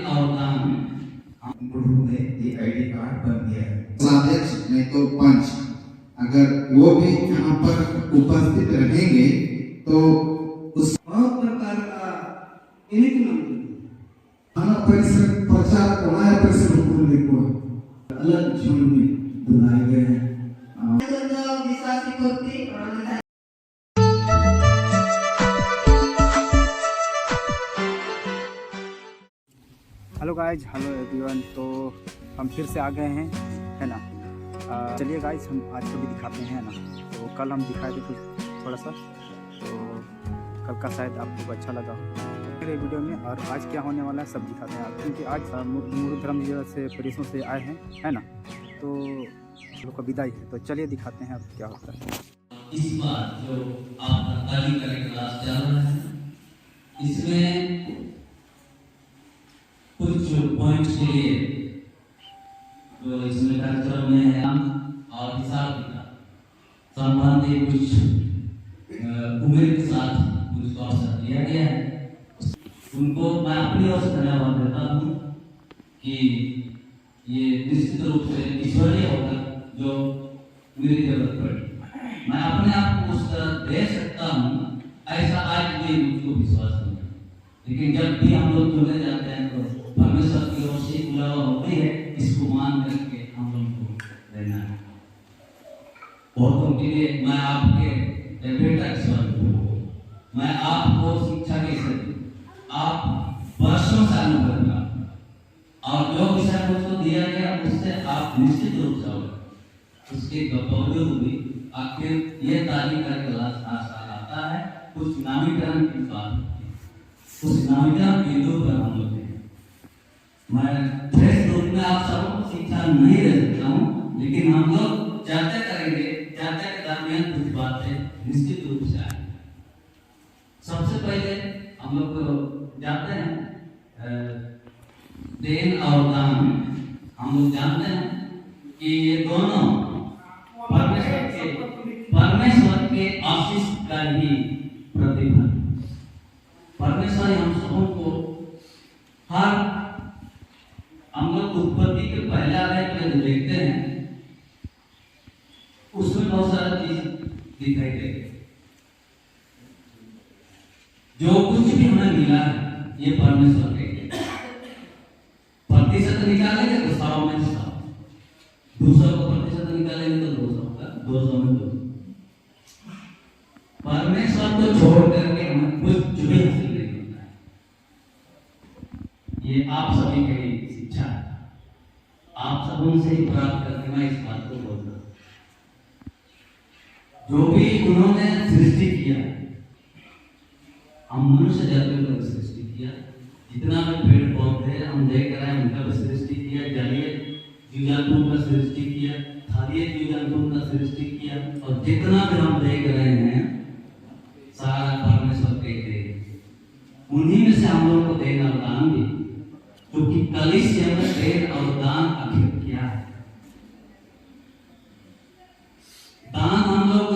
और दान ग्रुप में ये आईडी कार्ड बन गया है। अध्यक्ष नहीं तो पंच अगर वो भी यहाँ पर उपस्थित रहेंगे तो उस बहुत प्रकार का इन्हीं नाम थाना परिसर प्रचार बनाया परिसर हुकुम को अलग झुंड में बुलाए गए हैं। Hello guys, hello everyone. तो हम फिर से आ गए हैं, है ना। चलिए गाइज, हम आज को भी दिखाते हैं ना। तो कल हम दिखाए थे कुछ थोड़ा सा, तो कल का शायद आपको अच्छा लगा मेरे वीडियो में। और आज क्या होने वाला है सब दिखाते हैं आप, क्योंकि आज मुरु धर्म से परिसरों से आए हैं, है ना। तो लोग का विदाई है, तो चलिए दिखाते हैं अब क्या होता है। इस बार जो आपका तालीम का क्लास चल रहा है, इसमें कुछ पॉइंट्स के लिए जो इसमें कल्चर में है और हिसाब किताब संबंधित कुछ उम्र के साथ कुछ अवसर दिया गया है। उनको मैं अपनी ओर से धन्यवाद देता हूँ कि ये निश्चित रूप से ईश्वरीय होकर जो मेरी जरूरत पड़ी, मैं अपने आप को उस तरह दे सकता हूँ, ऐसा आज कोई मुझको विश्वास नहीं। लेकिन जब भी हम लोग चुने जाते हैं तो परमेश्वर की ओर से बुलावा होती है, इसको मान करके हम लोग को रहना है। बहुतों के लिए मैं आपके बेटा मैं आपको शिक्षा कैसे दूं, आप वर्षों से अनुभव करना और जो विषय मुझको दिया गया उससे आप निश्चित रूप से होगा। उसके बावजूद भी आखिर ये तारीख का क्लास आसान आता है, कुछ नामीकरण की बात होती है, उस नामीकरण बिंदु पर हम लोग हैं। मैं फ्रेश रूप में आप सबों को शिक्षा नहीं दे सकता हूँ, लेकिन हम लोग चर्चा करेंगे, चर्चा के दरमियान कुछ बातें निश्चित रूप से आएंगी। सबसे पहले हम लोग जानते हैं देन और दान। हम लोग जानते हैं कि ये दोनों परमेश्वर के आशीष का ही प्रतिफल। परमेश्वर हम सबों को हर हम लोग उत्पत्ति के पहले आने में देखते हैं, उसमें बहुत सारा चीज दिखाई देगी। जो कुछ भी हमें मिला है ये परमेश्वर के लिए। प्रतिशत निकालेंगे तो 100 में 100, 200 को प्रतिशत निकालेंगे तो 200 का 200 में 200। परमेश्वर को छोड़ करके हमें कुछ भी हासिल नहीं होता है। ये आप सभी के लिए शिक्षा है, आप सब उनसे ही प्राप्त करके मैं इस बात को बोलता हूँ। जो भी उन्होंने सृष्टि किया, हम मनुष्य जाति को सृष्टि किया, जितना भी पेड़ पौधे हम देख रहे हैं उनका भी सृष्टि किया, जलीय जीव जंतुओं का सृष्टि किया, थलीय जीव जंतुओं का सृष्टि किया, और जितना भी हम देख रहे हैं सारा परमेश्वर के देन। उन्हीं में से हम लोग को देन और दान भी, क्योंकि कलीसिया में देन और दान आखिर क्या है। दान हम लोग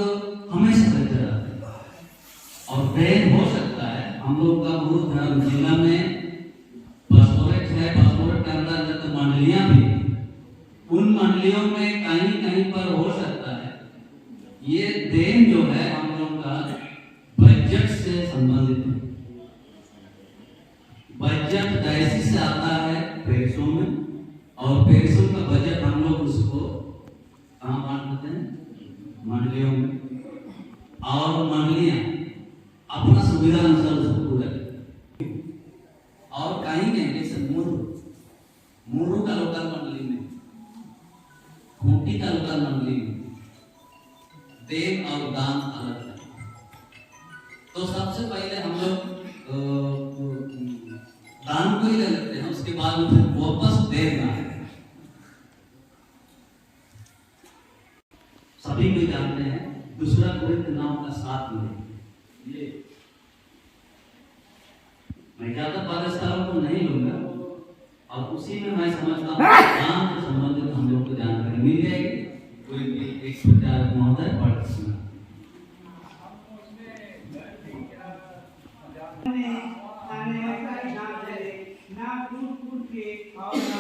हमेशा देते रहते हैं और देन हो सकता है। हम लोग का मुरु धर्म जिला में पास्टोरेट है, पास्टोरेट के अंदर तो मंडलियां भी, उन मंडलियों में कहीं कहीं पर हो सकता है ये देन जो है हम लोग का बजट से संबंधित है। बजट डायसिस से आता है पैसों में, और पैसों का बजट हम लोग उसको कहाँ बांटते हैं, मंडलियों में। और मंडलियां अपना सुविधा अनुसार उसको पूरा करती हैं। और कहीं कहीं जैसे मुरु का लोकल मंडली में, खूंटी का लोकल मंडली में देन और दान अलग है। तो सबसे पहले हम लोग दान को ही ले लेते हैं, उसके बाद में फिर वापस देना है। सभी को जानते हैं दूसरा कोई नाम का साथ में ये मैं ज्यादा पारस्परिक को नहीं लूंगा, और उसी में मैं समझता हूँ दान से संबंधित हम लोग को जानकारी मिल जाएगी। कोई भी एक प्रचारक महोदय पढ़ सुना ना के भावना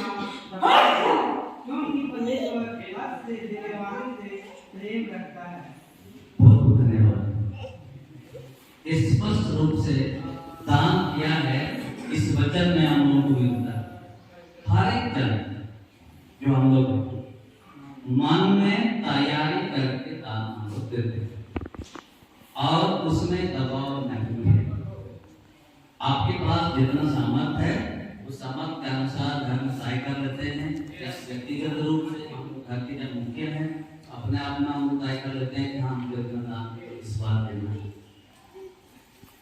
बताते हैं, क्योंकि परमेश्वर हद से देने वाले से प्रेम रखता है। बहुत धन्यवाद। स्पष्ट रूप से दान किया है, इस वचन में हम लोगों को मिलता है। हर एक जन जो हम लोग मन में तैयारी करके दान हम लोग देते हैं और उसमें दबाव नहीं है। आपके पास जितना सामर्थ्य है उस सामर्थ्य के अनुसार घर में सहाय कर लेते हैं। व्यक्तिगत रूप से हम लोग घर के जब मुख्य हैं अपने आप में हम तय कर लेते हैं कि हाँ हमको इतना दान इस बार देना है।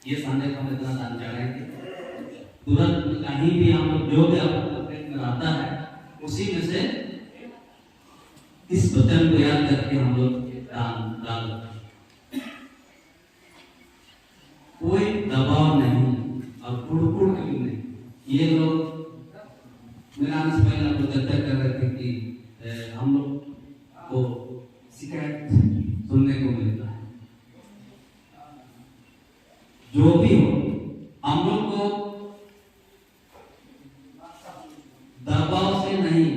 ये संदेश हम इतना दान चढ़ाएंगे, तुरंत कहीं भी हम लोग जो भी अपने में आता है उसी में से इस वचन को याद करके हम लोग दान डाल, कोई दबाव नहीं और कुड़कुड़ भी नहीं। ये लोग मेरा आने से पहले हम लोग चर्चा कर रहे थे कि हम लोग को शिकायत सुनने को मिलता है। जो भी हो हम लोग को दबाव से नहीं,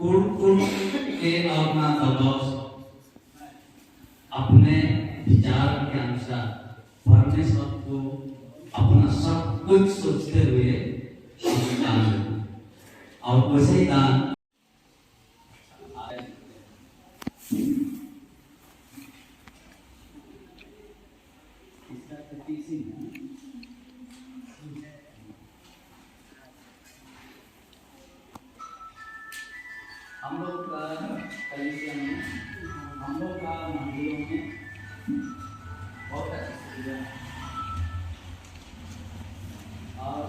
कुड़कुड़ के अपना दबाव से अपने विचार के अनुसार परमेश्वर को अपना सब कुछ सोचते हुए दान देना और वैसे ही दान हम लोग का कलीसिया में, हम लोग का मंदिरों में बहुत अच्छी सुविधा है और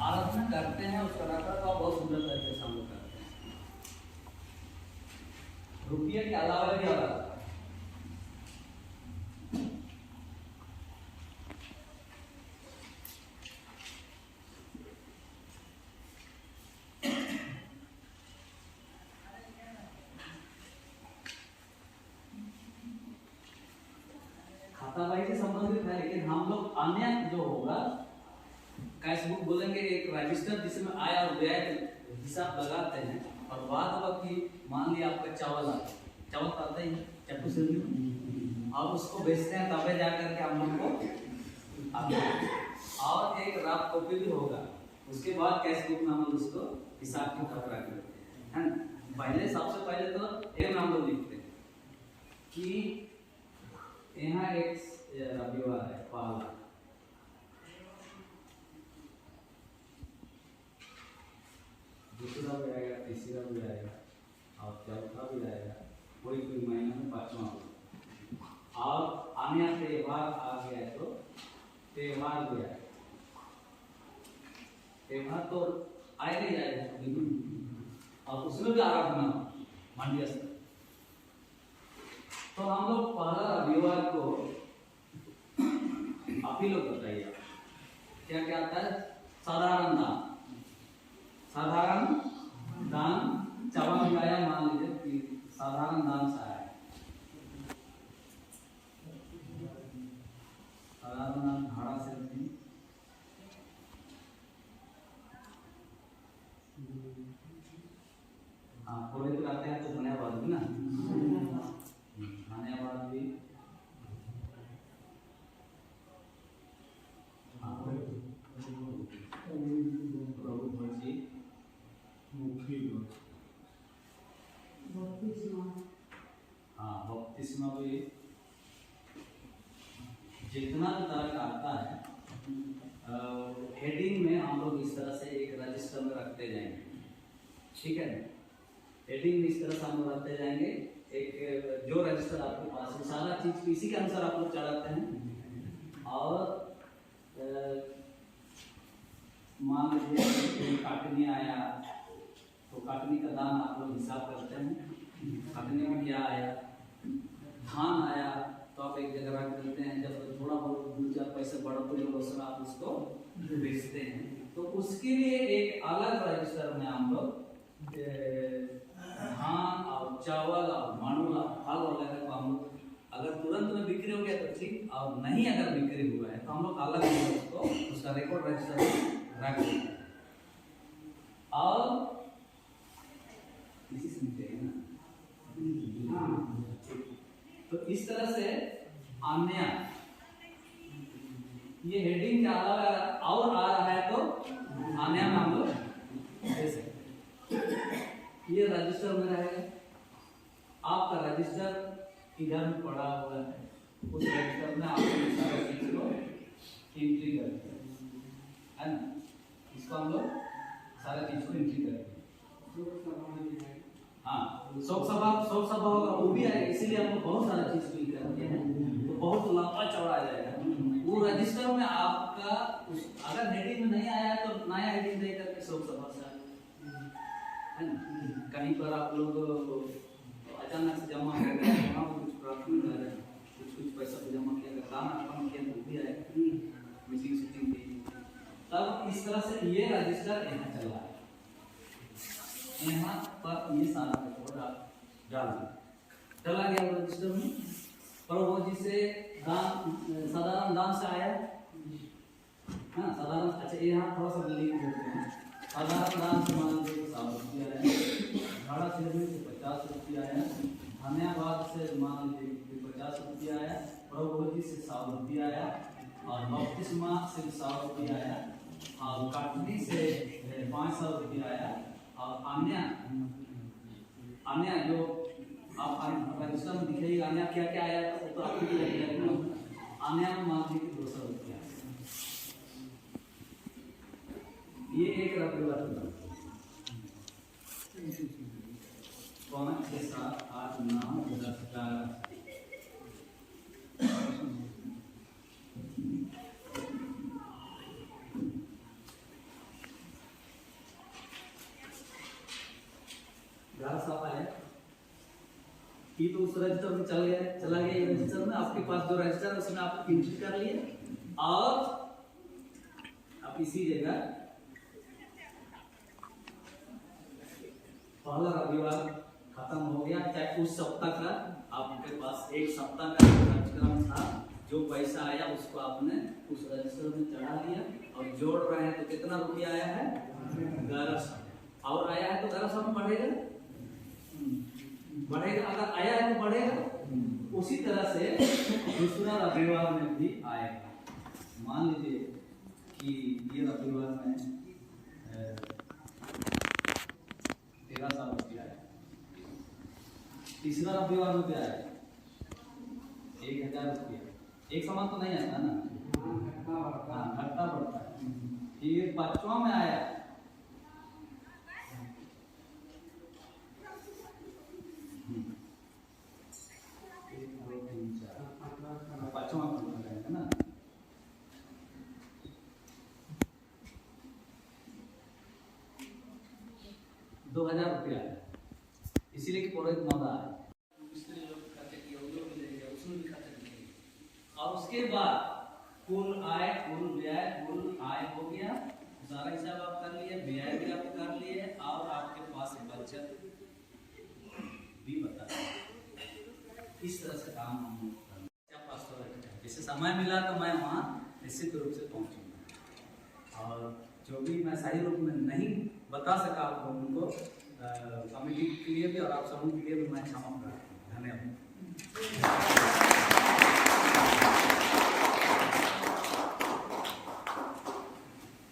आराधना करते हैं। उसका रखरखाव बहुत सुंदर तरीके से हम लोग करते हैं। रुपये के अलावा भी अलग खाताबाई से संबंधित है, लेकिन हम लोग अन्य जो होगा कैश बुक बोलेंगे, एक रजिस्टर जिसमें आय और व्यय हिसाब लगाते हैं। और बात हुआ कि मान लिया आपका चावल खाते हैं चप्पू से और उसको बेचते हैं, तबे जा करके हम लोग को और एक रात कॉपी भी होगा। उसके बाद कैश बुक में हम लोग उसको हिसाब की खबर रखते हैं। पहले सबसे पहले तो एक नाम लोग लिखते हैं कि यहाँ एक रविवार है पहला, दूसरा भी आएगा, तीसरा भी आएगा और चौथा भी आएगा, कोई कोई महीना में पांचवा होगा। और आने त्योहार आ गया तो त्योहार भी आएगा। त्योहार तो आएगा ही आएगा और उसमें भी आराधना मंडी स्तर। तो हम लोग पहला रविवार को आप ही लोग बताइए क्या क्या आता है। साधारण दान चावल मिलाया, मान लीजिए कि साधारण दान से आया, साधारण दान भाड़ा से नहीं, हाँ थोड़े तो आते हैं तो धन्यवाद भी ना, धन्यवाद भी बपतिस्मा भी जितना भी तरह का आता है हेडिंग में हम लोग इस तरह से एक रजिस्टर में रखते जाएंगे। ठीक है, हेडिंग में इस तरह से हम लोग रखते जाएंगे। एक जो रजिस्टर आपके पास है सारा चीज इसी के अनुसार आप लोग चलाते हैं। और मान लीजिए काटनी आया तो काटनी का दान आप लोग हिसाब करते हैं, काटने में क्या आया। धान आया तो आप एक जगह रख देते हैं, जब थोड़ा बहुत 2-4 पैसे बढ़ते हैं उसमें आप उसको बेचते हैं। तो उसके लिए एक अलग रजिस्टर में हम लोग धान और चावल और मांडूला फल वगैरह को हम लोग अगर तुरंत में बिक्री हो गया तो ठीक, और नहीं अगर बिक्री हुआ है तो हम लोग अलग उसको उसका रिकॉर्ड रजिस्टर रख देते हैं। इस तरह से आन्या ये हेडिंग के अलावा और आ रहा है तो आन्या में हम लोग दे सकते हैं। ये रजिस्टर में रहेगा, आपका रजिस्टर इधर में पड़ा हुआ है, उस रजिस्टर में आप सारे चीज को एंट्री करते हैं, है ना। इसको हम लोग सारे चीज को एंट्री करते हैं। हाँ, शोक सभा होगा वो भी आएगा, इसीलिए हम लोग बहुत सारा चीज फिल करते हैं तो बहुत लंबा चौड़ा आ जाएगा। वो रजिस्टर में आपका अगर हेडिंग में नहीं आया तो नया हेडिंग दे करके शोक सभा से है ना। कहीं पर आप लोग अचानक से जमा हो गया, वहाँ कुछ प्रॉब्लम आ रहा है, कुछ पैसा तो जमा किया अगर काम अपन किया तो भी आएगा मीटिंग शूटिंग की। तब इस तरह से ये रजिस्टर यहाँ चल रहा है, यहाँ पर ये सारा पेपर आप डाल दें, चला गया वो रजिस्टर में। पर वो जिसे दान साधारण दान से आया, हाँ साधारण, अच्छा यहाँ थोड़ा सा लिख देते हैं। साधारण दान से मान लीजिए 100 रुपया आया, भाड़ा से 50 रुपया आया, धन्यवाद से मान लीजिए 50 रुपया आया, प्रभुजी से 100 रुपया आया, और बपतिस्मा से 100 रुपया आया, और काटनी से 500 रुपया आया, और अन्य जो आप रजिस्टर में दिखेगा अन्य क्या क्या आया था तो आपको भी लगेगा अन्य में मान लीजिए 200 रुपया। ये एक रविवार था 5, 6, 7, 8, 9, 10, 11 साफ आया। ये तो उस रजिस्टर में चला गया ये रजिस्टर में, आपके पास जो रजिस्टर है उसमें आप एंट्री कर लिए, और आप इसी जगह पहला रविवार खत्म हो गया, चाहे उस सप्ताह का आपके पास एक सप्ताह का कार्यक्रम था, जो पैसा आया उसको आपने उस रजिस्टर में चढ़ा लिया, और जोड़ रहे हैं तो कितना रुपया आया है 1100, और आया है तो 1100 में बढ़ेगा, अगर आया है तो बढ़ेगा। उसी तरह से दूसरा रविवार में भी आएगा। मान लीजिए कि ये रविवार में 1300 रुपया आया, तीसरा रविवार में भी आएगा 1000 रुपया। एक समान तो नहीं आता ना, हाँ घटता बढ़ता है। फिर 5वां में आया 2000 रुपया, इसीलिए कि पुरोहित मौदा है, मिस्त्री लोग खर्च किया, वो लोग ले गए, उसमें भी खर्च किया, और उसके बाद कुल आय कुल व्यय कुल आय हो गया, सारा हिसाब आप कर लिए, व्यय भी आप कर लिए, और आपके पास बचत भी बता। इस तरह से काम हम लोग जैसे समय मिला तो मैं वहाँ निश्चित रूप से पहुँचूंगा, और जो भी मैं सही रूप में नहीं बता सका आप लोगों को कमेटी के लिए भी और आप सबों के लिए भी मैं क्षमा प्रार्थना। धन्यवाद।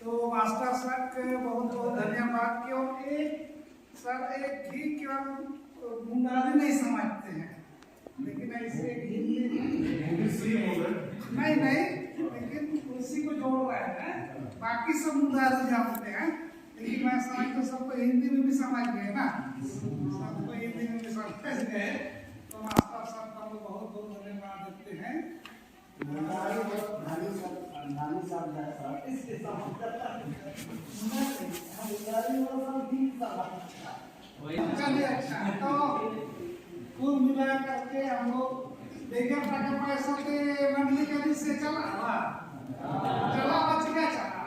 तो मास्टर सर के बहुत बहुत धन्यवाद। क्योंकि सर एक घी केवल मुंडाली नहीं समझते हैं, लेकिन ऐसे नहीं, लेकिन उसी को जोड़ रहे हैं, बाकी सब मुंडाली जानते हैं, लेकिन मैं समझ तो सबको हिंदी में भी समझ गए ना, सबको हिंदी में भी समझ गए। तो मास्टर साहब का हम लोग बहुत बहुत धन्यवाद देते हैं। चलिए अच्छा, तो कुल मिला करके हम लोग देखिए टाका पैसा के मंडली के से चला बच गया चला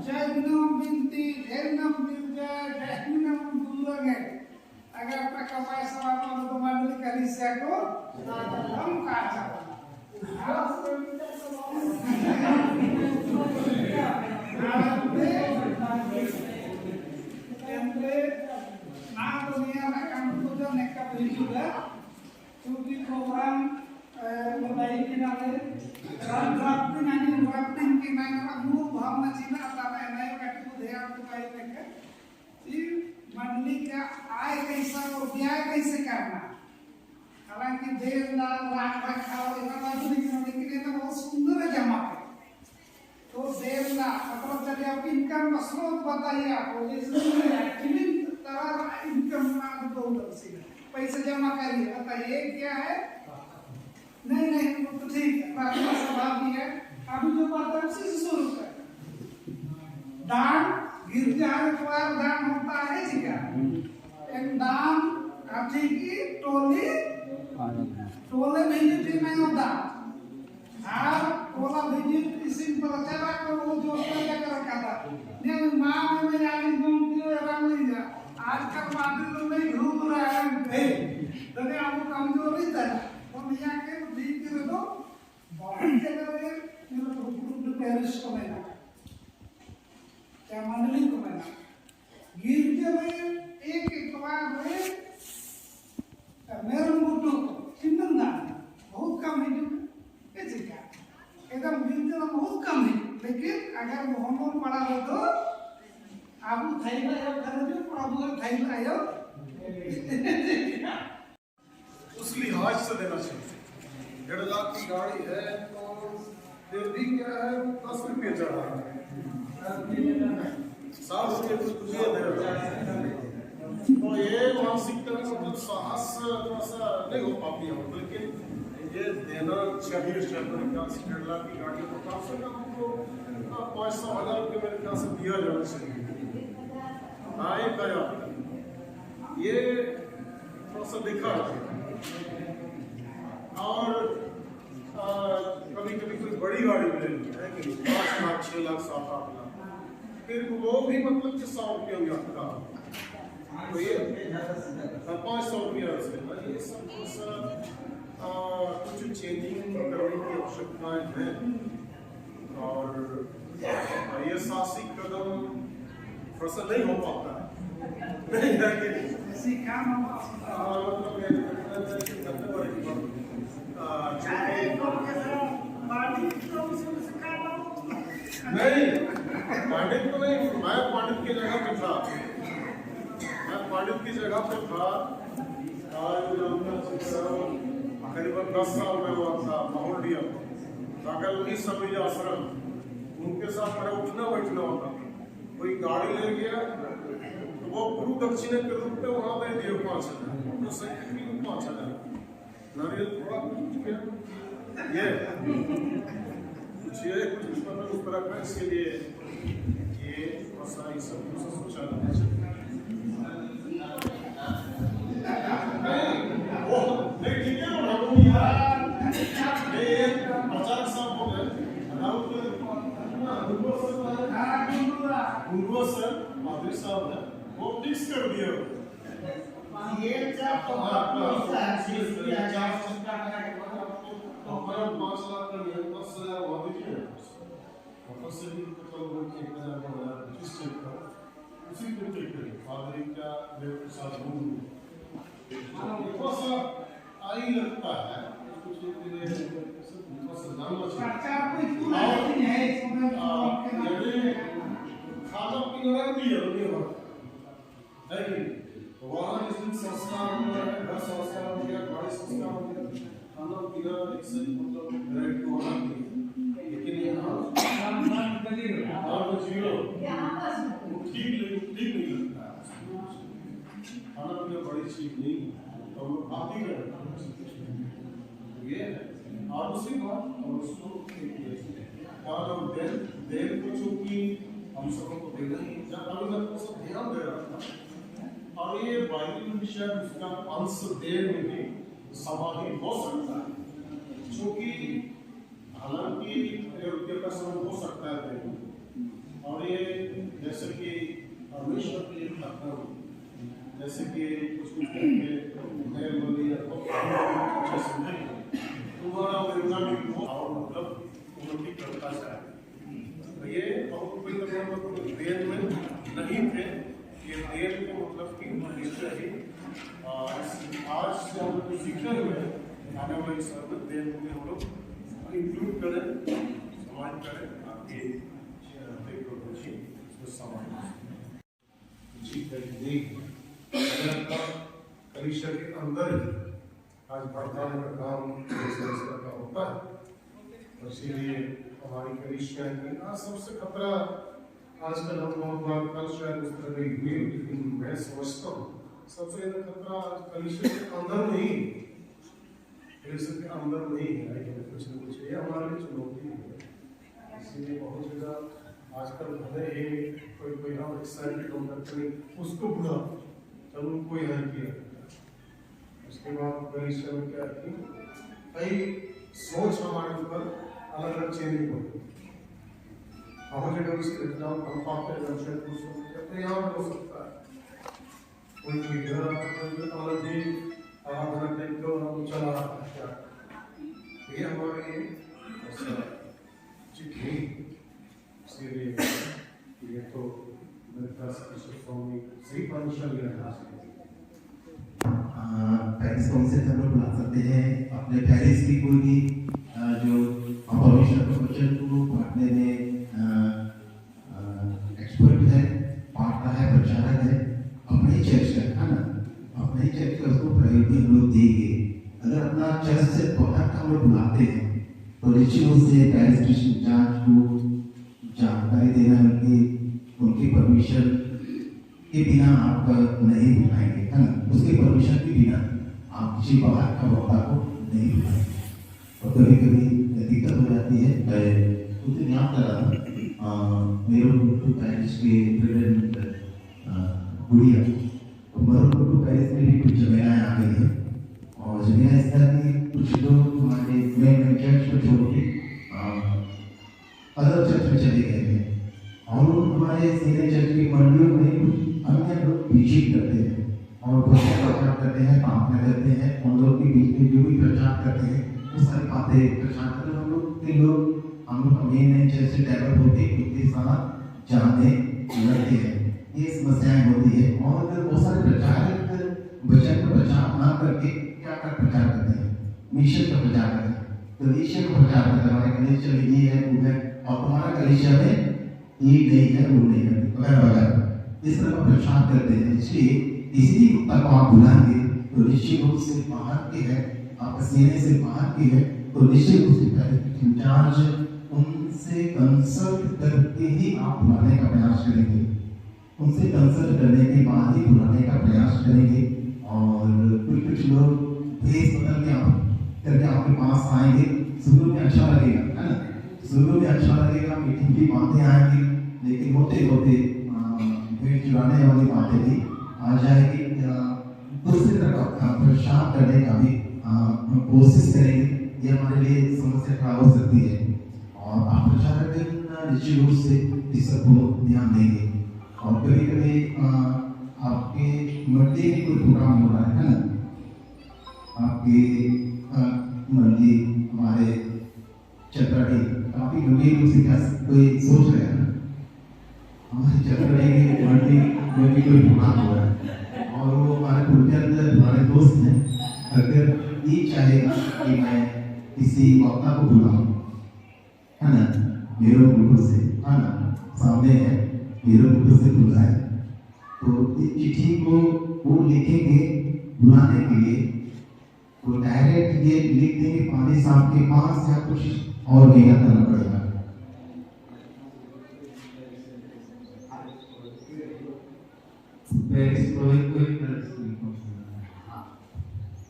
जैनम बिनती जैनम मिल जाए जैनम बुलंगे, अगर टाका पैसा वाला तो मंडली का हिस्सा को हम कहा चला ना दुनिया में काम को जो नेका भी जुड़ा क्योंकि प्रोग्राम लगाई के नाले ड्राफ्टिंग के नाले मूल भावना चिन्ह आता है नए व्यक्ति को ध्यान दिखाई देकर कि मंडली का आय कैसा और व्यय कैसे करना। हालांकि देर लाल राख रखाव इतना आधुनिक लेकिन ये तो बहुत सुंदर है जमा है। तो देर लाख मतलब चलिए आप इनकम का स्रोत बताइए आपको जैसे एक्चुअली तरह इनकम को पैसे जमा करिए बताइए क्या है। नहीं तो ठीक है बाकी स्वभाव भी है। अभी जो बात है उसी से शुरू कर दान गिरजाद्वार दान होता है जी का एक दान काठी की टोले भेजित नहीं होता और टोला भेजित इसी प्रचार को वो जो लेकर रखा था नहीं माँ में यानी घूमती है राम नहीं जा आजकल माटी तो नहीं घूम रहा है तो ने आपको कमजोर नहीं था तो मियां के ठीक करे तो बहुत जगह में मेरा ग्रुप पेरिस को मैंने क्या मंडली को मैंने गिरते में एक बार में मेरे मुट्ठों को चिंतन दान बहुत कम है जो ऐसे क्या एकदम गिरते में बहुत कम है लेकिन अगर मोहम्मद पड़ा हो तो आप थाईला या घर में प्रभु का थाईला आयो उस लिहाज से देना चाहिए। 1.5 लाख की गाड़ी है तो फिर भी क्या है 10 रुपये चढ़ा है 7 रुपये कुछ दे रहा है तो ये मानसिकता में मतलब साहस थोड़ा सा नहीं हो पाती है लेकिन ये देना चाहिए। 1.5 लाख की गाड़ी को कम से कम हमको 500,000 रुपये मेरे ख्याल से दिया जाना चाहिए। हाँ ये करा ये थोड़ा सा दिखा और कभी कभी कोई बड़ी गाड़ी मिलेगी है कि 5 लाख 6 लाख 7 8 लाख फिर वो भी मतलब कि 100 रुपये हो जाता तो ये 500 रुपया से ये सब कुछ चेंजिंग करने की आवश्यकताएं हैं और ये साहसिक कदम थोड़ा सा नहीं हो पाता है ऐसी काम नहीं पंडित तो नहीं मैं पंडित की जगह पे था आज करीबन 10 साल में हुआ था माहौलिया अगर उन्हीं सभी आश्रम उनके साथ मेरा उठना बैठना होता कोई गाड़ी ले गया तो वो गुरु दक्षिणा के रूप में वहां पे दिए 5,000 तो सही 5,000 नारियल थोड़ा ये कुछ मतलब उस तरह का इसके लिए ये ऐसा ही सब कुछ सोचा जाना चाहिए। वो नहीं ठीक है ना ये प्रचार साहब हो गए गुरु सर माधुरी साहब ने वो फिक्स कर दिया ये चाप तो हमारा 5 लाख का नियम 10,000 वादी है वापस से भी तो चलो 1,000 किस चीज का उसी को चेक करें फादरी का देव के साथ घूम थोड़ा सा आई लगता है कुछ थोड़ा सा जानना चाहिए खाना पीना भी है कि वहाँ जिस दिन संस्कार हो गया घर संस्कार हो गया गाड़ी संस्कार हो गया खाना पीना एक से मतलब राइट को होना चाहिए लेकिन यहाँ जीरो ठीक नहीं लगता है खाना पीना बड़ी चीज नहीं तो हम लोग बात ही करें ये है और दूसरी बात और उसको और हम देर को चूंकि हम सबको को देना ही जब अभी तक तो सब ध्यान दे रहा था और ये बाइबल विषय उसका अंश देर में भी समाहित हो सकता है क्योंकि हालांकि रुपये का समय हो सकता है और ये जैसे कि परमेश्वर के लिए लखनऊ जैसे कि कुछ नए बोली तुम्हारा मतलब उन्नति करता जाए तो ये बहुत देर में नहीं थे ये देर को मतलब कि आज से हम सीखे हुए आने वाले समय में देश में हम लोग इंक्लूड करें, समाज करें आपके टेक्नोलॉजी उसमें समाज जी नहीं परिसर के अंदर ही आज पड़ताल का काम का होता है। इसीलिए हमारी कलिसिया की आज सबसे खतरा आजकल हम बहुत बार कल शायद उस तरह की हुई, लेकिन मैं समझता हूँ सबसे ज्यादा खतरा आज कलिसिया के अंदर नहीं, कलिसिया के अंदर नहीं है कि कुछ न कुछ ये हमारे लिए चुनौती है। इसीलिए बहुत ज्यादा आजकल भले ही कोई हम एक्साइटेड होकर कहीं उसको बुरा चलो कोई है किया, उसके बाद कलिसिया में क्या की कई सोच हमारे ऊपर अलग अलग चेंज होती है। हम जगह उसके एग्जाम हम पाते हैं शायद कुछ कहते हैं यहाँ पर हो सकता है कोई भी घर अलग ही आराधना टाइप का हम चला रहा है क्या ये हमारे लिए ऐसा ठीक नहीं। इसीलिए ये तो मेरे ख्याल से स्वामी सही परमिशन लेना चाहिए। पेरिस काउंसिल हम लोग बुला सकते हैं अपने पेरिस की कोई भी जो परमेश्वर के वचन को पढ़ने में एक्सपर्ट है, पाठता है, प्रचारक है, अपने चर्च का है ना, अपने चर्च का उसको प्रायोरिटी हम लोग देंगे। अगर अपना चर्च से बाहर हम लोग बुलाते हैं तो निश्चित रूप से पेरिस क्रिश्चियन चर्च को जानकारी देना उनकी परमिशन के बिना आप नहीं बुलाएंगे है ना, उसके परमिशन के बिना आप किसी बाहर का वक्ता को नहीं बुलाएंगे। और कभी कभी दिक्कत हो जाती है। मैं उस दिन याद कर रहा था मेरे पेरिस के प्रेसिडेंट गुड़िया तो पेरिस में भी कुछ जगह आ गई है और जगह इस तरह की कुछ लोग हमारे मेन चर्च को छोड़ के अदर चर्च में चले गए हैं और हमारे सीनियर चर्च की मंडलियों में कुछ अन्य लोग विजिट करते हैं और प्रचार करते हैं, प्रार्थना करते हैं, उन लोग के बीच में जो भी प्रचार करते हैं वो सारी बातें प्रचार करते हैं। हम लोग मेन चर्च से डेवलप होते उनके साथ जाते लड़ते हैं, ये समस्याएं होती है। और बहुत सारे प्रचारक वचन का प्रचार ना करके क्या कर प्रचार करते हैं, मिशन का प्रचार करते हैं। तो मिशन का प्रचार करते हैं हमारे कलीसिया में ये है वो है और तुम्हारा कलीसिया में ये नहीं है वो नहीं है वगैरह वगैरह इस तरह का प्रचार करते हैं। इसलिए इसी तक आप बुलाएंगे तो निश्चित रूप से बाहर के है, आप सीने से बाहर के है तो निश्चित रूप से इंचार्ज उनसे कंसल्ट करके ही आप बुलाने का प्रयास करेंगे, उनसे कंसल्ट करने के बाद ही बुलाने का प्रयास करेंगे। और कुछ लोग भेस बदल के आपके पास आएंगे, शुरू में अच्छा लगेगा है ना, शुरू में अच्छा लगेगा, मीटिंग की बातें आएंगी, लेकिन होते होते भेड़ चुराने वाली बातें भी आ जाएगी। दूसरी तरफ प्रचार करने का भी कोशिश करेंगे, ये हमारे लिए समस्या खड़ा हो सकती है और आप प्रचारक निश्चित रूप से इस सब को ध्यान देंगे। और कभी कभी आपके मंडी में कोई प्रोग्राम हो रहा है ना, आपकी मंडी हमारे चतराड़ी काफी गंभीर रूप से क्या कोई सोच रहे हैं ना, हमारे चतराड़ी की मंडी में भी कोई प्रोग्राम हो रहा है और वो हमारे हमारे दोस्त हैं, अगर ये चाहेगा कि मैं किसी वक्ता को बुलाऊं है ना, मेरे गुरु से है ना, सामने है मेरे गुरु से बुलाए तो इस चिट्ठी को वो लिखेंगे बुलाने के लिए, वो डायरेक्ट ये लिख देंगे पानी साहब के पास या कुछ और नहीं करना पड़ेगा।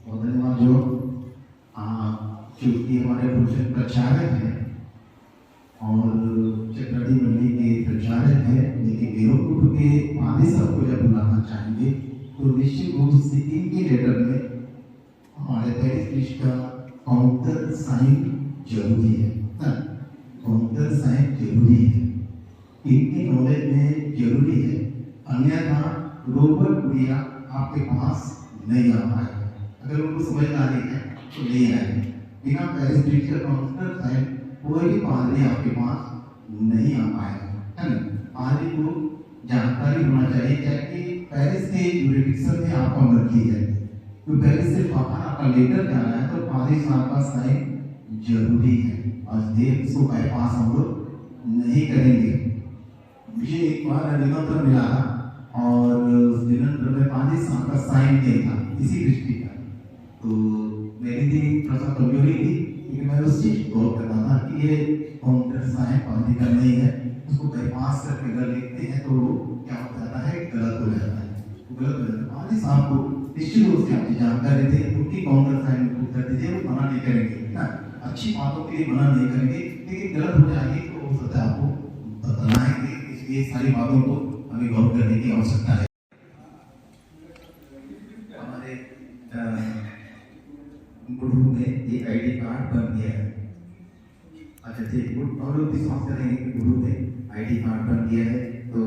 बहुत धन्यवाद जो क्योंकि हमारे प्रचारक हैं और चक्रड़ी मंडी के प्रचारक हैं, लेकिन वीरोपुर के पादी साहब को जब बुलाना चाहेंगे तो निश्चित रूप से इनके लेटर में हमारे पेरिस का काउंटर साइन जरूरी है, काउंटर साइन जरूरी है, इनके नॉलेज में जरूरी है, अन्यथा रोबर्ट गुड़िया आपके पास नहीं आ पाएगा। अगर उनको समझदारी है तो नहीं आएगा, बिना पेरिस का काउंटर साइन कोई भी पादरी आपके पास नहीं आ पाएगा है ना। पादरी को जानकारी होना चाहिए कि पेरिस के जुरिडिक्शन में आपका मर्जी है, तो पेरिस से बाहर आपका लेटर जाना है तो 5 साल का साइन जरूरी है और देव इसको बाईपास हम लोग नहीं करेंगे। मुझे एक बार निमंत्रण मिला और उस निमंत्रण में 5 साल का साइन नहीं था इसी दृष्टि का, तो मेरी भी थोड़ा कमजोरी थी लेकिन मैं उस चीज को गौर करता था कि ये काउंटर साइन पानी का नहीं है, उसको बाईपास करके अगर लिखते हैं तो क्या हो जाता है, गलत हो जाता है, गलत हो जाता है। 5 साल को निश्चित रूप से आपकी जानकारी थे उनकी काउंटर साइन कर दीजिए, वो मना नहीं करेंगे ना, अच्छी बातों के लिए मना नहीं करेंगे, लेकिन गलत हो जाएगी तो हो सकता है आपको बताना है कि इसलिए सारी बातों को हमें गौर करने की आवश्यकता है। हमारे गुरु में एक आईडी कार्ड बन गया है। अच्छा ठीक, और लोग विश्वास करेंगे कि गुरु में आईडी कार्ड बन गया है, तो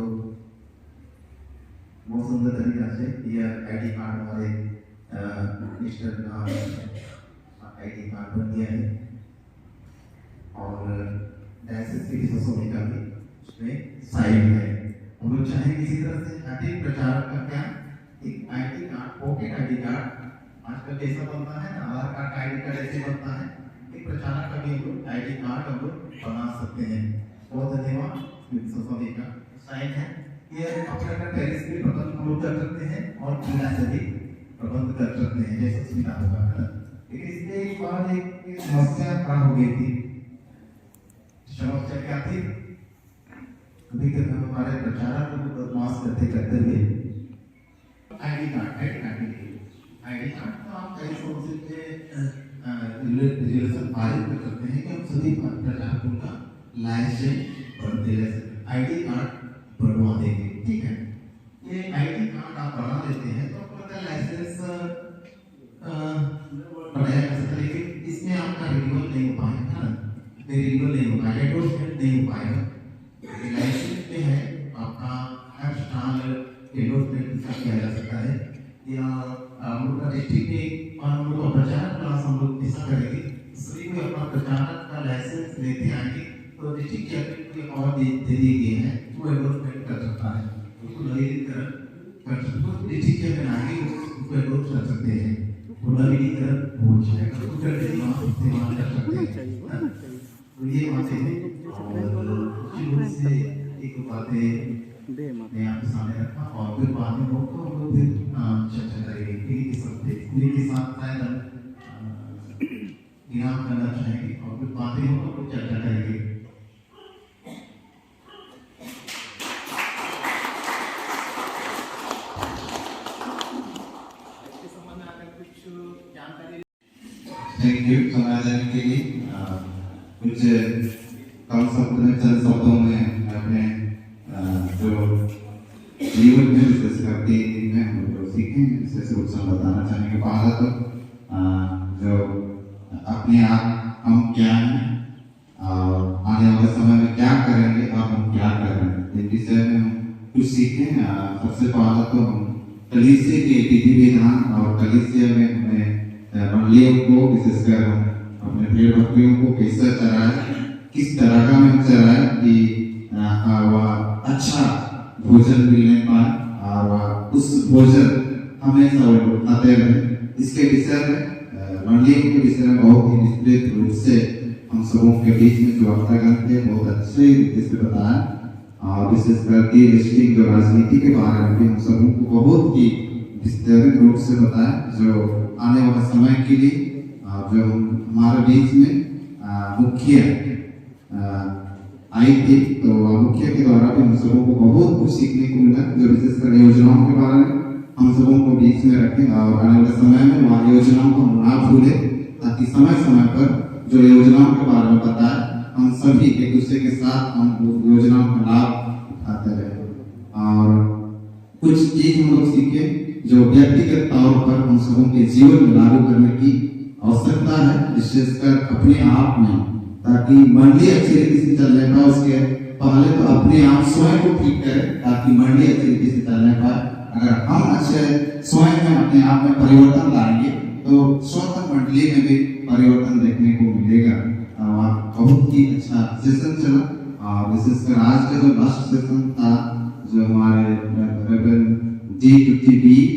बहुत सुंदर तरीका से यह आईडी कार्ड हमारे मिस्टर का आईडी कार्ड बन गया है और डायसिस की सोसाइटी का भी उसमें साइन है। हम लोग चाहें किसी तरह से आर्थिक प्रचार का क्या एक ID card, pocket ID card आजकल कैसा बनता है ना, आधार कार्ड आईडी कार्ड ऐसे बनता है, एक प्रचारक का भी हम लोग आईडी कार्ड हम लोग बना सकते हैं। बहुत धन्यवाद, सोसाइटी का साइन है। ये अपना टेरिस भी प्रबंध हम लोग कर सकते हैं और जिला से भी प्रबंध कर सकते हैं जैसे सुविधा होगा, है ना। लेकिन इसके एक बार एक समस्या खड़ा हो गई थी। समस्या क्या थी? कभी कभी हमारे प्रचारक को बदमाश करते हुए आईडी कार्ड तो आप कई सोर्सेज पे रिलेशन पारित कर सकते हैं कि हम सभी प्रचारकों का लाइसेंस बनते रह सकते, आईडी कार्ड बनवा देंगे, ठीक है। ये आईडी कार्ड आप बना लेते हैं तो आपका लाइसेंस बनाया जा सकता है, लेकिन इसमें आपका रिन्यूअल नहीं हो पाएगा ना, रिन्यूअल नहीं हो पाएगा, एंडोर्समेंट नहीं हो पाएगा। लाइसेंस में है आपका हर साल एंडोर्समेंट किया जा सकता है, या हम लोग का डिस्ट्रिक्ट में हम लोग का प्रचारक क्लास हम लोग ऐसा करेंगे, सभी को अपना प्रचारक का लाइसेंस लेते आएंगे तो डिस्ट्रिक्ट चैप्टर को और दे दिए गए हैं, वो एंडोर्समेंट कर सकता है, उसको नवीनीकरण कर सकते हैं, डिस्ट्रिक्ट चैप्टर आगे उसको एंडोर्स कर सकते हैं, वो नवीनीकरण हो जाएगा, उसको करके इस्तेमाल कर सकते हैं। तो ये बातें हैं और शुरू से एक बातें मैं आपके सामने रखा और फिर बाद में हम लोग फिर चर्चा करेंगे के साथ शायद हम इनाम करना चाहेंगे और फिर बाद में हम लोग चर्चा करेंगे। इसके संबंध में अगर कुछ जानकारी थैंक यू समय देने के लिए। कुछ कम शब्द में चंद शब्दों में अपने जो जीवन में विशेष करके हम लोग सीखें विशेष रूप से बताना चाहेंगे। पहला तो जो अपने आप हम क्या हैं और आने वाले समय में क्या करेंगे और हम क्या कर रहे हैं, इस विषय में हम कुछ सीखें। सबसे पहला तो हम कलीसिया के विधि विधान और कलीसिया में हमें मंडलियों को विशेषकर हम अपने भेड़ बकरियों को कैसे चराएं, किस तरह का हम चराएं कि वह अच्छा भोजन मिलने पाए और उस भोजन हमेशा वो खाते रहे। इसके विषय में मंडलियों के विषय में बहुत ही विस्तृत रूप से हम सबों के बीच में जो वक्तागण थे बहुत अच्छे रीति से बताया और विशेष करके लिस्टिंग जो राजनीति के बारे में भी हम सबों को बहुत ही विस्तृत रूप से बताया, जो आने वाले समय के लिए जो हमारे बीच में मुखिया आई थी, तो मुखिया के द्वारा भी हम सबों को बहुत कुछ सीखने को मिला, जो विशेषकर योजनाओं के बारे में हम सबों को बीच में रखें और आने वाले समय में वहाँ योजनाओं को हम ना भूले, ताकि समय समय पर जो योजनाओं के बारे में बताए हम सभी एक दूसरे के साथ हम योजनाओं का लाभ उठाते रहे और कुछ चीज हम लोग सीखे जो व्यक्तिगत तौर पर हम सबों के जीवन में लागू करने की आवश्यकता है, विशेषकर अपने आप में, ताकि मंडली अच्छी रीति से चलने पाए। उसके पहले तो अपने आप स्वयं को ठीक करें ताकि मंडली अच्छी रीति से चलने पाए। अगर हम अच्छे स्वयं में अपने आप में परिवर्तन लाएंगे तो स्वतः मंडली में भी परिवर्तन देखने को मिलेगा। बहुत ही अच्छा सेशन चला और विशेषकर आज का जो लास्ट सेशन था जो हमारे जी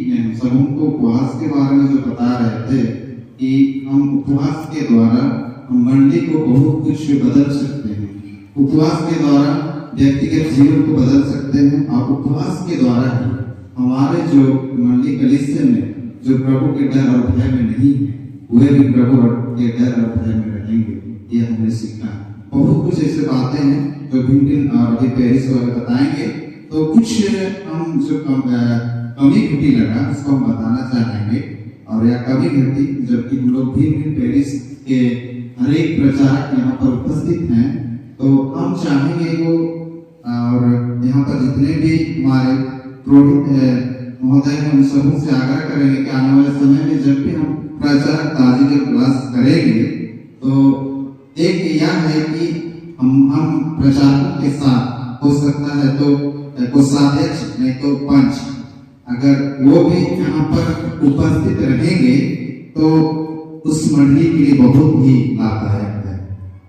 में हम सबों को उपवास के बारे में जो बता रहे थे कि हम उपवास के द्वारा हम मंडली को बहुत कुछ बदल सकते हैं। उपवास के द्वारा व्यक्तिगत जीवन को बदल सकते हैं और उपवास के द्वारा ही हमारे जो मंडली कलीसिया में जो प्रभु के डर और भय में नहीं है, वे भी प्रभु के डर और भय में रहेंगे। ये हमने सीखा। बहुत कुछ ऐसे बातें हैं जो भिन्न और अभी पेरिस वाले बताएंगे। तो कुछ हम जो कमी घटी लगा उसको हम बताना चाहेंगे। और यह कमी घटी जबकि हम लोग भिन्न पेरिस के हर एक प्रचारक यहाँ पर उपस्थित हैं, तो हम चाहेंगे वो और यहाँ पर जितने भी हमारे पुरोहित महोदय हैं उन सबों से आग्रह करेंगे कि आने वाले समय में जब भी हम प्रचारक ताजी के क्लास करेंगे तो एक यह है कि हम प्रचारकों के साथ हो सकता है तो कोषाध्यक्ष नहीं तो पंच अगर वो भी यहाँ पर उपस्थित रहेंगे तो उस मंडली के लिए बहुत ही लाभदायक है।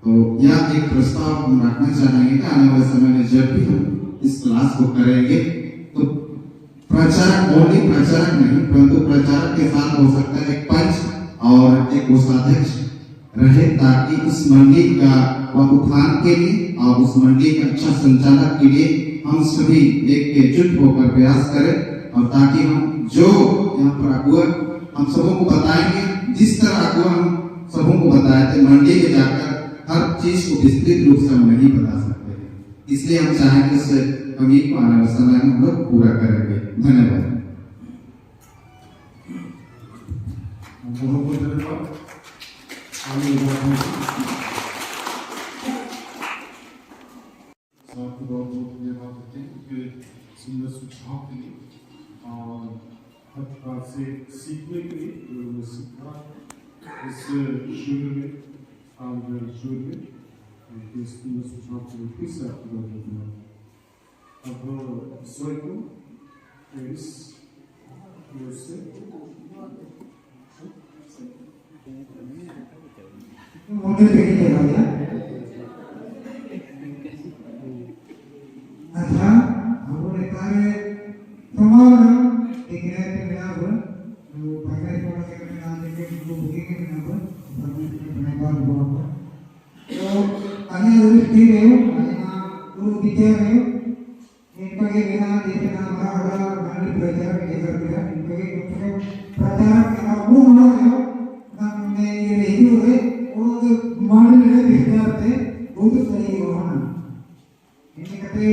तो यह एक प्रस्ताव हम रखना चाहेंगे कि आने वाले समय में जब भी हम इस क्लास को करेंगे तो प्रचारक ओनली प्रचारक नहीं परंतु प्रचारक के साथ हो सकता है एक पंच और एक कोषाध्यक्ष रहे, ताकि उस मंडली का उत्थान के लिए और उस मंडली का अच्छा संचालक के लिए हम सभी एकजुट होकर प्रयास करें और ताकि हम जो यहाँ पर अगुआ हम सबों को बताएंगे, जिस तरह अगुआ हम सबों को बताए थे मंडली में जाकर हर चीज को विस्तृत रूप से हम नहीं बता सकते। इसलिए हम चाहेंगे इस कमी को आने वाले समय में हम लोग पूरा करेंगे। धन्यवाद। बहुत बहुत धन्यवाद। आपको बहुत बहुत धन्यवाद देते हैं कि सुंदर सुझाव के लिए और हर प्रकार से सीखने के लिए जो हमने सीखा इस शिविर में इस सुंदर सुझाव के लिए फिर से आपको बहुत धन्यवाद। अब स्वयं को इस से मॉडल पे नहीं लगा दिया। अच्छा, हमने कार्य प्रमाण देखने के बिना पर जो पहले थोड़ा से करने आने के जो बुकिंग के बिना पर अपने बार हुआ तो अन्य रूप ठीक है वो विचार है इनका के बिना देखना हमारा गाड़ी प्रचार के कर दिया इनके प्रचार का वो होना है ना मैं ये नहीं हो रहे और मान में विचार थे बहुत सही होना इनके कहते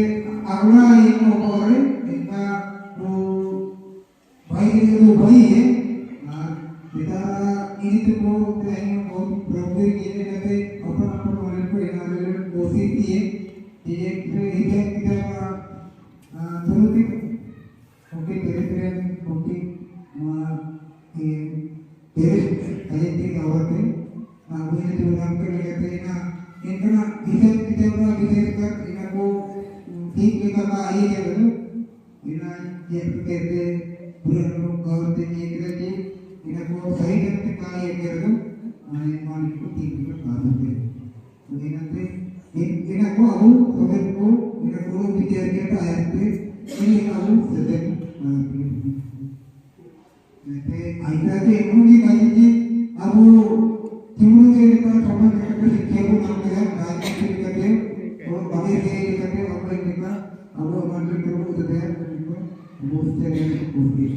अगला एक ऊपर इनका वो भाई है पिता इन को कहीं बहुत प्रॉब्लम के लिए कहते अपन वाले को इनारे कोशिश की है एक किताब तुरंत उनके तेरे उनकी तेरे की औरत है मुझे जो नाम कर लेते हैं ना इनका किताब कर इनको ठीक करना आई है इना ये कहते पूरे लोग कहते हैं कि इनको सही ढंग से कार्य कर दो मान को ठीक कर दो तो इनको अब सब को इनको विचार के आए थे इनको सदन आइता के इन्होंने कहा कि अब तीनों से लेकर समझ कर शिक्षा को नाम दिया राजनीति करते और बाकी से करते और कोई निका अब हमारे को तो दे वो से कोशिश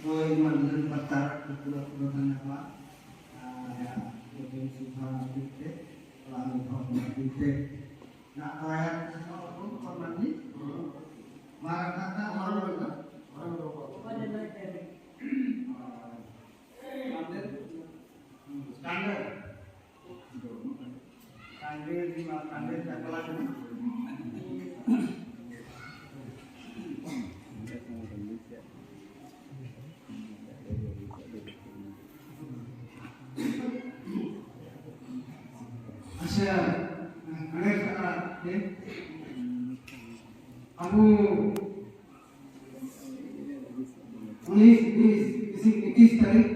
कोई मंदिर पत्ता पूरा धन्यवाद ये सुधार दिखते लाने भगवान दिखते ना आया तो मंदिर मारा खाता मारो ना कांडे चकला अच्छा गणेश का अब 19-20-21 तारीख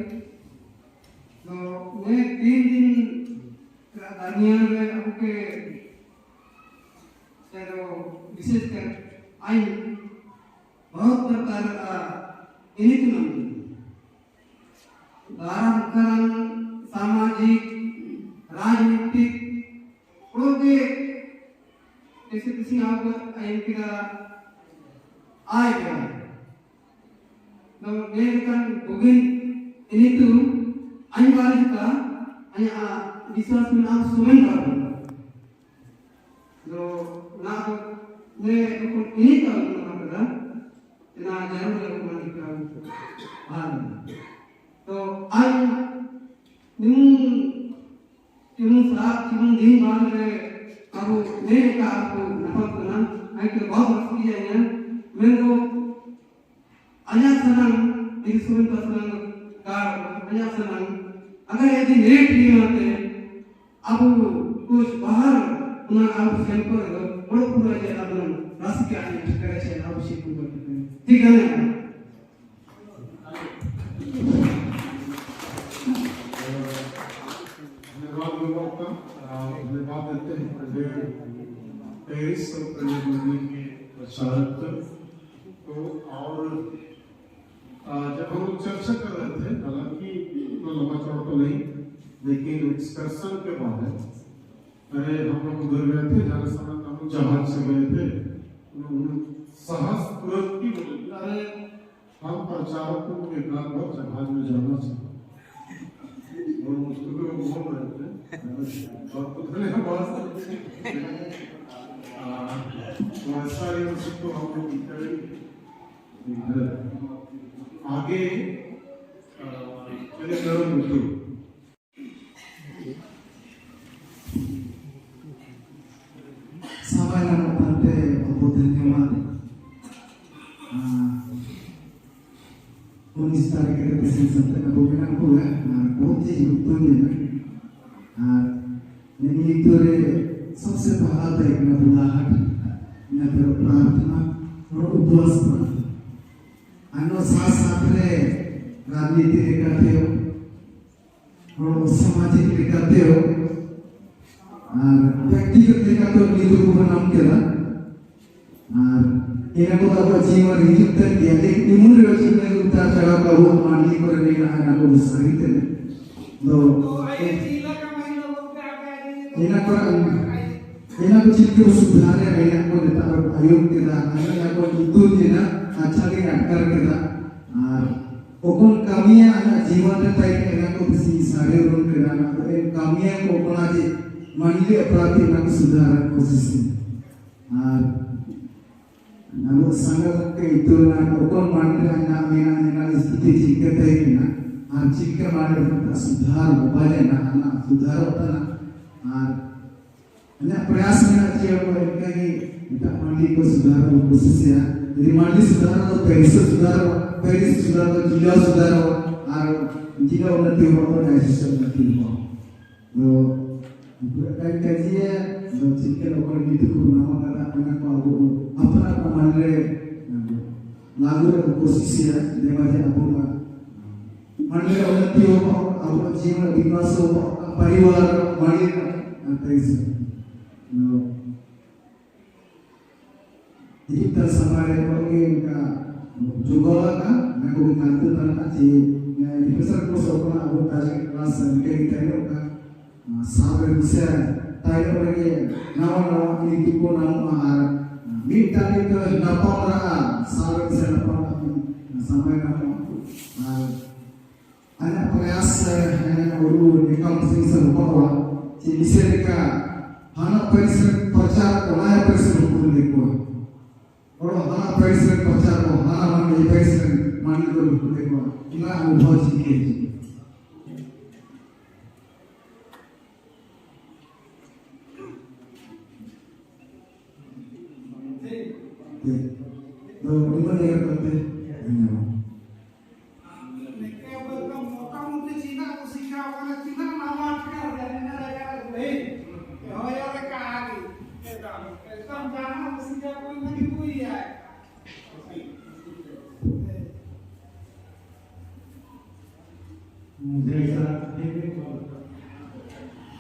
तो वे 3 दिन का दुनिया में आपके चलो विशेषकर आइन बहुत प्रकार का ini tu namanya dalam kalangan सामाजिक राजनीतिक उनके जैसे किसी आप आइन का आएगा तो मेरे kan bukan ini tu आइन वाले का hanya विश्वास में आप सुमन करो तो ना तो मैं ini kalau nak ना जरूर तो आज निम साथ निम दिन बाद में अब मेरे का आपको नफा करना है कि बहुत मुश्किल है मैं तो अनाथ सनम एक सुन का सनम का अनाथ सनम अगर यदि लेट नहीं होते अब कुछ बाहर उन्हें आप सेंपर बड़ो पूरा जे अब राशि के आने करे छे आवश्यक करते ठीक है ना धन्यवाद देते हैं पेरिस और प्रजातंत्र के प्रचारक तो और जब हम लोग चर्चा कर रहे थे हालांकि इतना लंबा चौड़ा तो नहीं लेकिन एक्सकर्सन के बाद अरे हम लोग उधर गए थे जाने समय हम लोग जहाज से गए थे साहस तुरंत की बोले अरे हम प्रचारकों के घर पर जहाज में जाना चाहिए और उसको घूम रहे थे और तो धन्यवाद ऐसा यूनिवर्सिटी हम लोग आगे चले करो मिलते Sabayan tante abu धन्यवाद 19 तारीख के दिन संत अबू बिना हुआ बहुत ही गुप्तंग है लेकिन तो सबसे पहला तो एक ना बुलाहट ना तो प्रार्थना और उपवास प्रार्थना अन्य साथ साथ रे राजनीति करते हो और सामाजिक करते हो और व्यक्तिगत लेकर तो नीति को नाम केला और इन्हें को तो जीवन हिजुक तक दिया लेकिन इमुन रोची में उतार चढ़ाव का वो मानली को नहीं रहा ना को सारी थे तो इन्हें को चित्त सुधारे इन्हें को देता और आयोग केला इन्हें को इतु देना अच्छा के अटकर केला और ओकन कमियां जीवन में तय इन्हें को किसी सारे रोल केला ना तो इन कमियां को कोना जी मानली अपराधी ना सुधार कोशिश और नमो संगत के इतो ना ओकन मानले ना मेना नेना स्थिति चिकते है ना और चिक्के माने का सुधार मोबाइल ना ना सुधार होता ना और अन्य प्रयास में चाहिए वो इनका ही इतना मानली को सुधार को कोशिश है यदि मानली सुधार तो पेरिस सुधार तो जिला सुधार और जिला उन्नति हो तो नेशनल उन्नति हो तो कई कजिए जो चिक्के लोगों ने तो नाम करा अपना को अपना मानले लागू कोशिश है देवाजे अपना मानले उन्नति हो अपना जीवन विकास हो परिवार मानले कैसे इतना समारे को इनका जुगाला का मैं को जानते था कि प्रोफेसर को सोना वो आज के क्लास के इतने का साबर से टाइगर लगे नावा ini को नाम आहार minta itu napam raka साबर से napam sampai napam anak प्रयास है और निकम सिंह से bahwa si misalnya anak परिसर प्रचार कोनाया परिसर को देखो और anak परिसर प्रचार को anak मन ये परिसर मान लो देखो इना अनुभव सीखे तो इतना नहीं करते धन्यवाद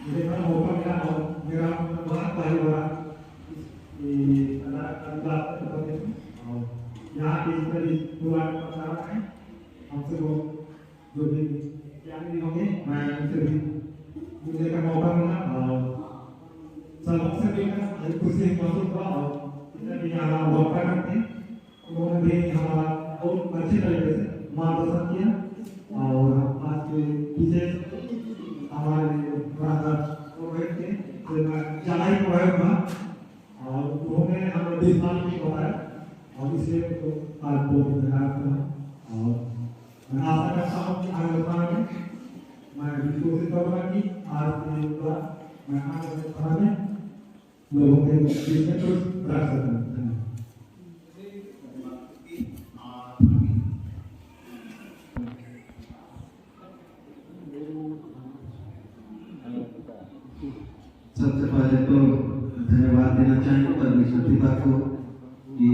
मुझे बड़ा मौका मिला और मेरा बहुत भारी हो रहा और यहाँ के इस पूरा पता है हमसे वो जो भी ज्ञान भी होंगे मैं उनसे भी मिलने का मौका मिला और सबों से भी मैं खुशी महसूस हुआ और जितने भी यहाँ मौका करते उन्होंने भी हमारा बहुत अच्छी तरीके से मार्गदर्शन किया और आज के विशेष हमारे प्रोजेक्ट के जो मैं चलाई प्रयोग हुआ और उन्होंने हमें 20 साल की बताया और इसलिए तो आज बहुत धन्यवाद करना और मैं आशा करता हूँ कि आगे बढ़ाने मैं कोशिश करूँगा कि आज के द्वारा मैं आगे बढ़ाने लोगों के बीच में कुछ रख सकूँ। सबसे पहले तो धन्यवाद देना चाहेंगे परमेश्वर पिता को कि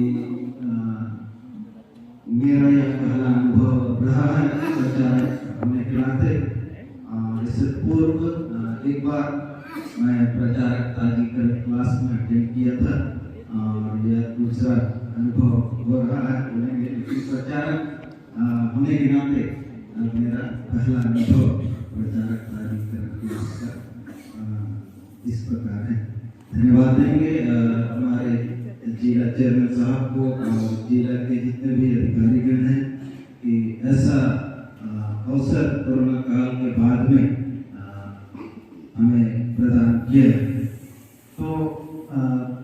मेरा यह पहला अनुभव रहा है प्रचारक होने के नाते। इससे पूर्व एक बार मैं प्रचारक ताजीकर क्लास में अटेंड किया था और यह दूसरा अनुभव हो रहा है प्रचारक होने के नाते मेरा पहला अनुभव प्रचारक ताजीकर क्लास का इस प्रकार है। धन्यवाद देंगे हमारे जिला चेयरमैन साहब को और जिला के जितने भी अधिकारीगण हैं कि ऐसा अवसर कोरोना काल के बाद में हमें प्रदान किया। तो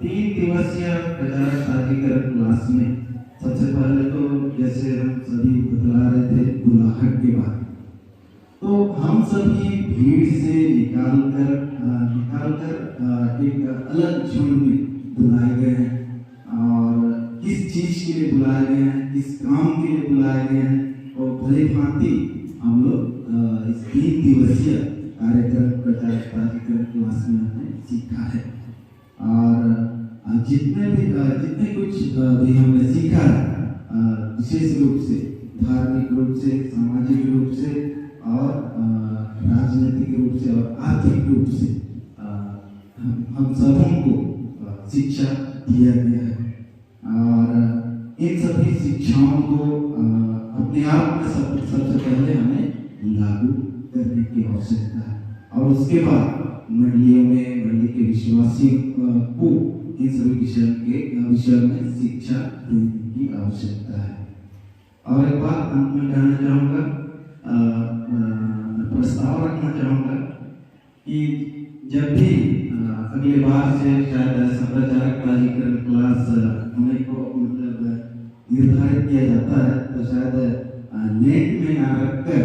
3 दिवसीय प्रचारक ताजीकरण क्लास में सबसे पहले तो जैसे हम सभी बतला रहे थे बुलाहट के बाद तो हम सभी भीड़ से निकालकर एक अलग झुंड में बुलाए गए हैं और किस चीज के लिए बुलाए गए हैं, किस काम के लिए बुलाए गए हैं और भली भांति हम लोग इस 3 दिवसीय कार्यक्रम प्रचार प्राधिकरण क्लास में हमने सीखा है। और जितने कुछ भी हमने सीखा विशेष रूप से धार्मिक रूप से, सामाजिक रूप से और राजनीतिक रूप से और आर्थिक रूप से हम सबों को शिक्षा दिया गया है और इन सभी शिक्षाओं को अपने आप में सबसे पहले हमें लागू करने की आवश्यकता है और उसके बाद मंडलियों में मंडली के विश्वासियों को इन सभी विषयों में शिक्षा देने की आवश्यकता है। और एक बात अंत में कहना चाहूँगा, प्रस्ताव रखना चाहूँगा कि जब भी अगले बार से शायद प्रचारक प्राधिकरण क्लास होने को मतलब निर्धारित किया जाता है तो शायद नेट में ना रखकर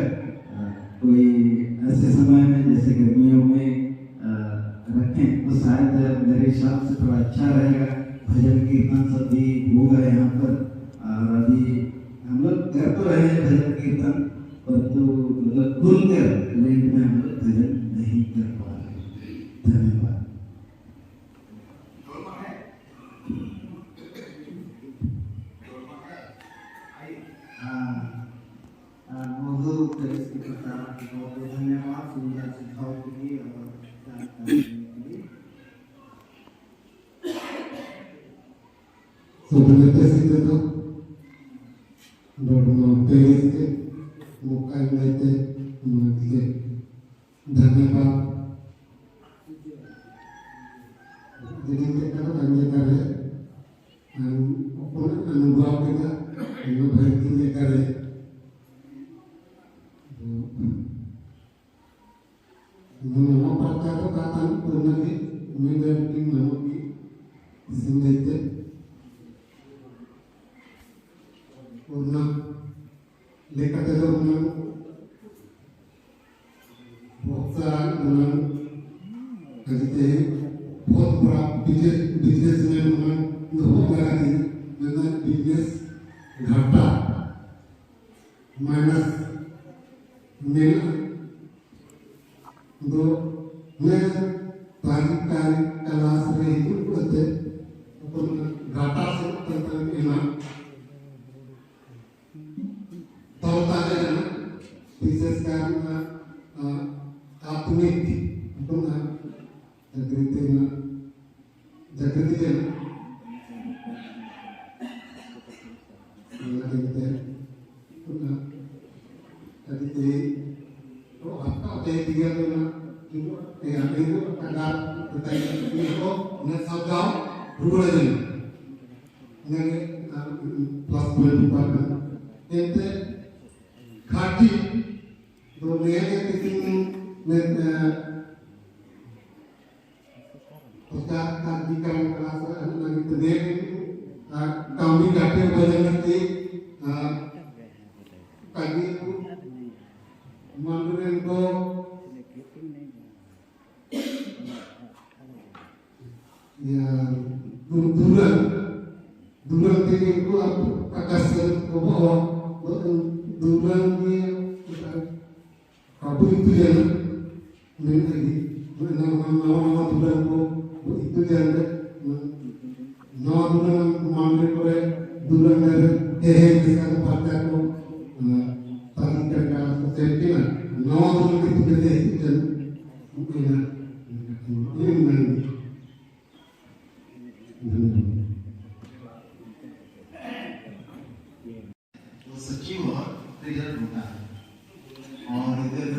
कोई ऐसे समय में जैसे गर्मियों में रखें तो शायद मेरे हिसाब से थोड़ा अच्छा रहेगा। भजन कीर्तन सभी होगा यहाँ पर और अभी हम लोग कर तो रहे हैं भजन कीर्तन परंतु मतलब खुलकर नेट में हम लोग भजन नहीं कर पा रहे। धन्यवाद। धन्यवाद सुंदर सुझाव के लिए और जानकारी के लिए। Sobrepesito Dormoteiste Mukaimete Muke धन्यवाद। jadi mereka tanya करे अनुभव kita अनुभव किए करे नमो प्रकार कथन पूर्णति मिलती नमो की सिंधते पूर्ण लेखते पूर्ण बहुत सारा पूर्ण कहते हैं बहुत बड़ा बिजनेस में पूर्ण बहुत बड़ा दिन बिजनेस घाटा माइनस मिल दो मैं तारीख क्लास में ही करते घाटा से तंत्र इना तो ताले विशेष कारण आत्मिक ರೀತಿಯ ಜಗತ್ತಿಗೆ लगते पुनः tadi तो आपका होते दिया तो ना yang itu agar kita itu net saja dulu aja ini plus berapa itu khati तो नया किसी net उसका tadi kan kelas lagi terdekat kami kata banyak nanti kami mandurin ko ya duran tinggi ko akasan ko duran ni kabu itu ya ni lagi nama duran ko itu ya नौ दुल्हन मांगने को है दुल्हन में जिसका पाता को तारीख का क्या सेंटी ना नौ दुल्हन की तुझे दे चल मुझे ना ये नहीं वो सच्ची और रिजल्ट होता है और इधर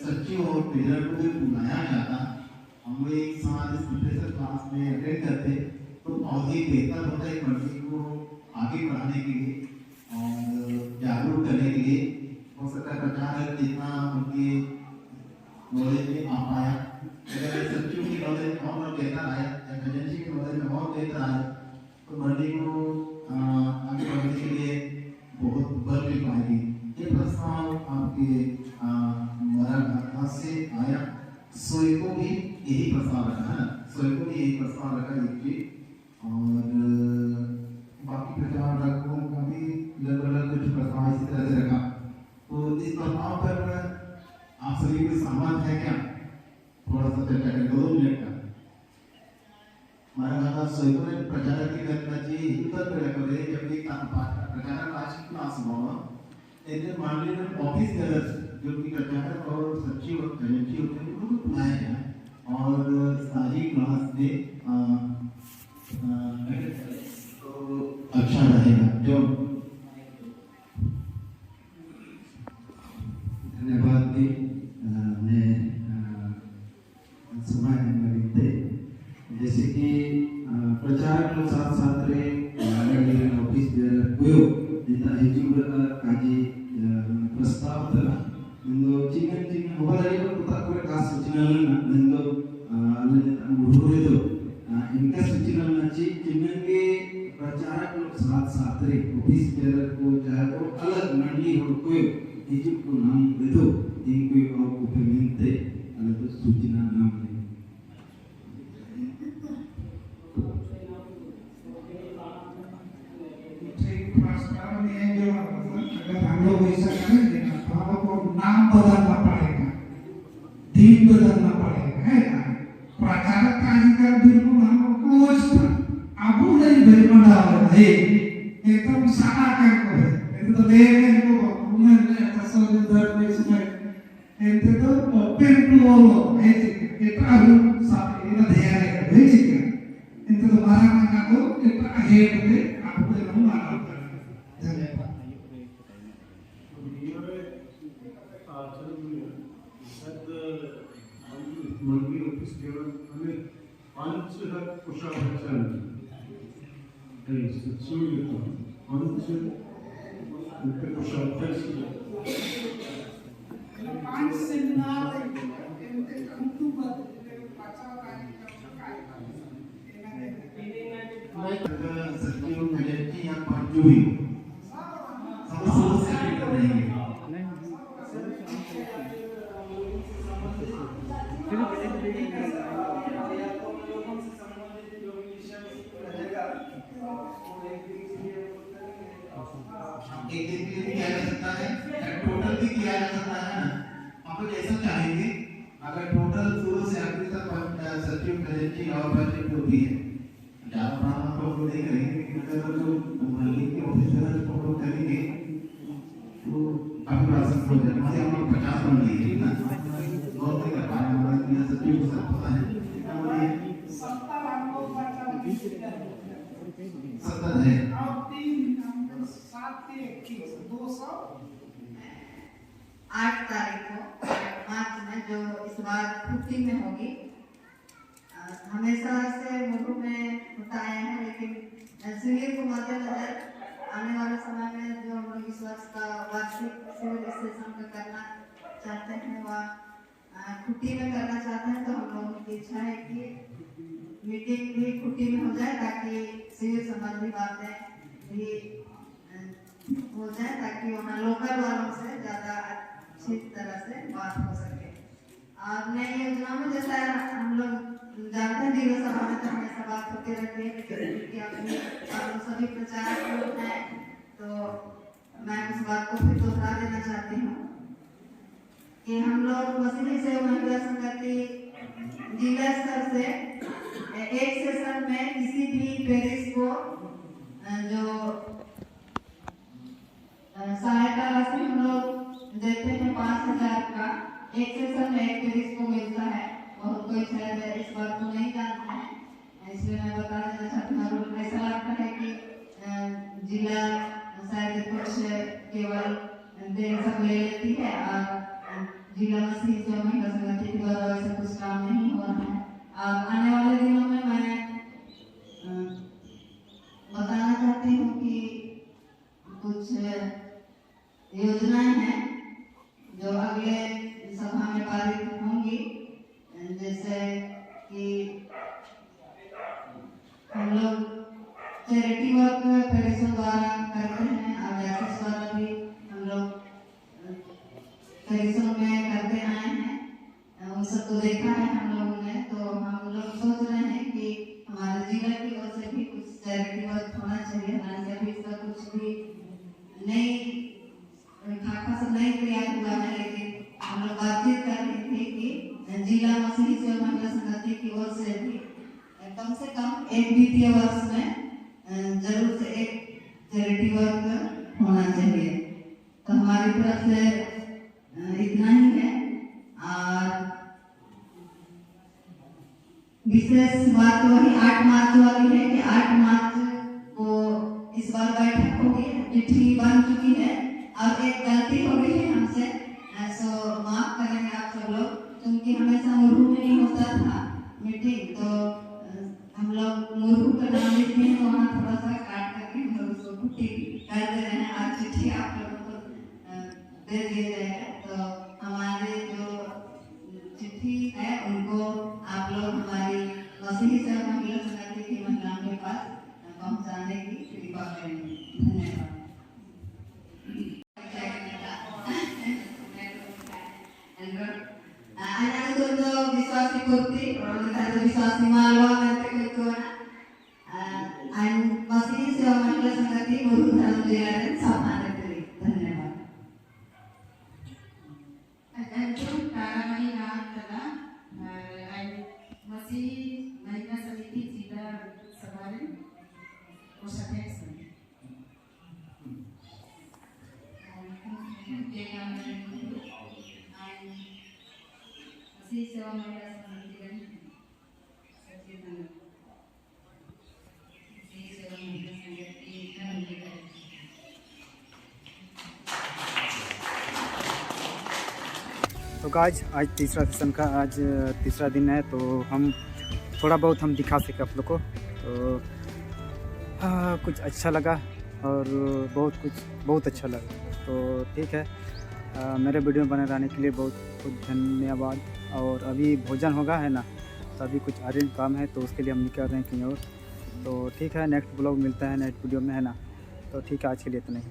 सच्ची और रिजल्ट को बुलाया जाता हम लोग एक साथ इस लिटरेचर क्लास में अटेंड करते तो बहुत ही बेहतर होता है पढ़ने को आगे बढ़ाने के लिए और जागरूक करने के लिए हो सकता है प्रचार जितना उनकी नॉलेज में आ पाया अगर सच्चू की नॉलेज और देता है या एजेंसी की नॉलेज में और देता है तो पढ़ने को आगे बढ़ने के लिए बहुत बढ़ भी पाएगी ये प्रस्ताव आपके मराठा से आया सोई को भी यही प्रस्ताव रखा है सोई को भी यही प्रस्ताव रखा है और बाकी प्रचारकों का भी अलग-अलग कुछ प्रस्ताव इसी तरह से रखा तो इस प्रस्ताव पर आप सभी को सहमत है क्या थोड़ा सा चर्चा करें 2 मिनट का हमारा कहा सोईको ने प्रचारक की करना चाहिए उत्तर प्रकरे जब भी प्रचारक आज की क्लास हुआ इधर माननीय ऑफिस कलर जो कि प्रचारक और सचिव और एजेंसी होते हैं उनको बुलाया जाए और सारी क्लास में तो अच्छा रहेगा जो धन्यवाद भी मैं समय में जैसे कि प्रचारक लोग साथ साथ रहे ऑफिस हुए जितना हिजूर काजी प्रस्ताव था नंदो चिकन मोबाइल को पुता करे का सूचना नंदो मुहुरे तो इनका सूचना नची जिनके प्रचारक लोग साथ साथ रहे ऑफिस बेरर को चाहे वो अलग मंडी हो कोई हिजूर को नाम दे दो इनको और को मिलते अलग सूचना नाम दे अगर हम लोग ऐसा करेंगे ना तो हमको नाम बदलना पड़ेगा दिन बदलना पड़ेगा है ना प्रचारक कार्यक्रम बिल्कुल हमको कुछ अब नहीं भेजना है एकदम सादा करके है तो देख को उन्होंने ऐसा दर्द में इसमें इनके तो ओपन टू ऑल है इतना हम सब इतना ध्यान रखें है ठीक है इनके तो बारह महीना को इतना हेड में आपको नहीं मालूम धन्यवाद मंडी ऑफिस केवल हमें 5 लाख कुशल सचिव लेता 5 उनके कुशल पांच सेमिनार इनके कंटू पर पांचवा कार्यक्रम सचिव एजेंसी या पांचू भी सब से रहेंगे एक दिन के लिए किया जा सकता है टोटल भी किया जा सकता है ना आप जैसा चाहेंगे अगर टोटल शुरू से आखिर तक सचिव एजेंसी और बजट जो भी है ज्यादा बड़ा तो नहीं करेंगे अगर जो मालिक के ऑफिसर को करेंगे तो काफी बड़ा हो जाएगा हमारे हम लोग 50 बन लिए ठीक ना और नहीं कर पाएंगे हमारे सचिव को सब पता है 8 तारीख को 8 मार्च में जो इस बार छुट्टी में होगी। हमेशा से मुर्मू में होता आया है, लेकिन शिविर को मद्देनजर आने वाले समय में जो हम लोग इस वर्ष का वार्षिक सिविल सेशन का करना चाहते हैं वह छुट्टी में करना चाहते हैं। तो हम लोगों की इच्छा है कि मीटिंग भी छुट्टी में हो जाए ताकि सिविल संबंधी बातें भी हो जाए, ताकि वहाँ लोकल वालों से ज़्यादा अच्छी तरह से बात हो सके। और नई योजना में जैसा हम लोग जानते हैं जिला सभा में तो हमेशा बात होती रहती है, लेकिन सभी प्रचारक लोग हैं तो मैं उस बात को फिर दोहरा देना चाहती हूँ कि हम लोग मसीही सेवा महिला संगति जिला स्तर से एक सेशन में किसी भी पेरिस को जो सहायता राशि हम लोग देते हैं 5,000 का, एक सेशन में एक पेरिस को मिलता है। बहुत कोई शायद इस बात को नहीं जानता है, इसलिए मैं बता देना चाहती हूँ। ऐसा लगता है कि जिला शायद कुछ केवल देर सब ले लेती है और जिला मसीही सेवा महिला संगति के द्वारा ऐसा कुछ काम नहीं हो रहा है। और आने वाले दिनों में मैं बताना चाहती हूँ कि कुछ योजनाएं हैं जो अगले सभा में पारित होंगी, जैसे कि हम लोग चैरिटी वर्क फेडरेशन द्वारा करते हैं और डायसिस द्वारा भी हम लोग फेडरेशन में करते आए हैं, उन सबको देखा है हम लोगों ने। तो हम लोग सोच रहे हैं कि हमारे जिला की ओर से भी कुछ चैरिटी वर्क होना चाहिए। हमारे अभी इसका कुछ भी नहीं खाका सब नहीं तैयार हुआ है, लेकिन हम लोग बातचीत कर रहे थे कि जिला मसीही सेवा महिला संगति की ओर से भी कम से कम एक वित्तीय वर्ष में जरूर से एक चैरिटी वर्क होना चाहिए। तो हमारी तरफ से इतना ही है। और विशेष बात वही 8 मार्च वाली है कि 8 मार्च को इस बार बैठक होगी, चिट्ठी बन चुकी है और एक गलती हो गई है हमसे, सो माफ करेंगे आप सब लोग, क्योंकि हमेशा मुर्मू में नहीं होता था मीटिंग, तो हम लोग मुर्मू का नाम लिखते हैं तो वहाँ थोड़ा सा काट करके हम लोग उसको छुट्टी कर दे रहे हैं। आज चिट्ठी आप लोगों को दे दिए जाएगा, तो हमारे जो चिट्ठी है उनको आप लोग हमारी मसीही सेवा महिला संगति की महिलाओं के पास पहुँचाने की कृपा करेंगे। धन्यवाद। Anak itu untuk visuasi kurti, kita itu visuasi malu, nanti itu masih sewa महिला संगति guru dalam jalan sama negeri. धन्यवाद। अध्यक्ष तारामणि नाथ कला मसीह महिला समिति जिला सभारे कोषाध्यक्ष मसीह सेवा महिला समिति तो आज तीसरा सेशन का आज तीसरा दिन है, तो हम थोड़ा बहुत हम दिखा सके आप लोग को। तो कुछ अच्छा लगा और बहुत अच्छा लगा। तो ठीक है, मेरे वीडियो बने रहने के लिए बहुत बहुत धन्यवाद। और अभी भोजन होगा है ना, तो अभी कुछ अर्जेंट काम है तो उसके लिए हम निकल रहे हैं कहीं और। तो ठीक है, नेक्स्ट ब्लॉग मिलता है नेक्स्ट वीडियो में है ना। तो ठीक है, आज के लिए इतना ही।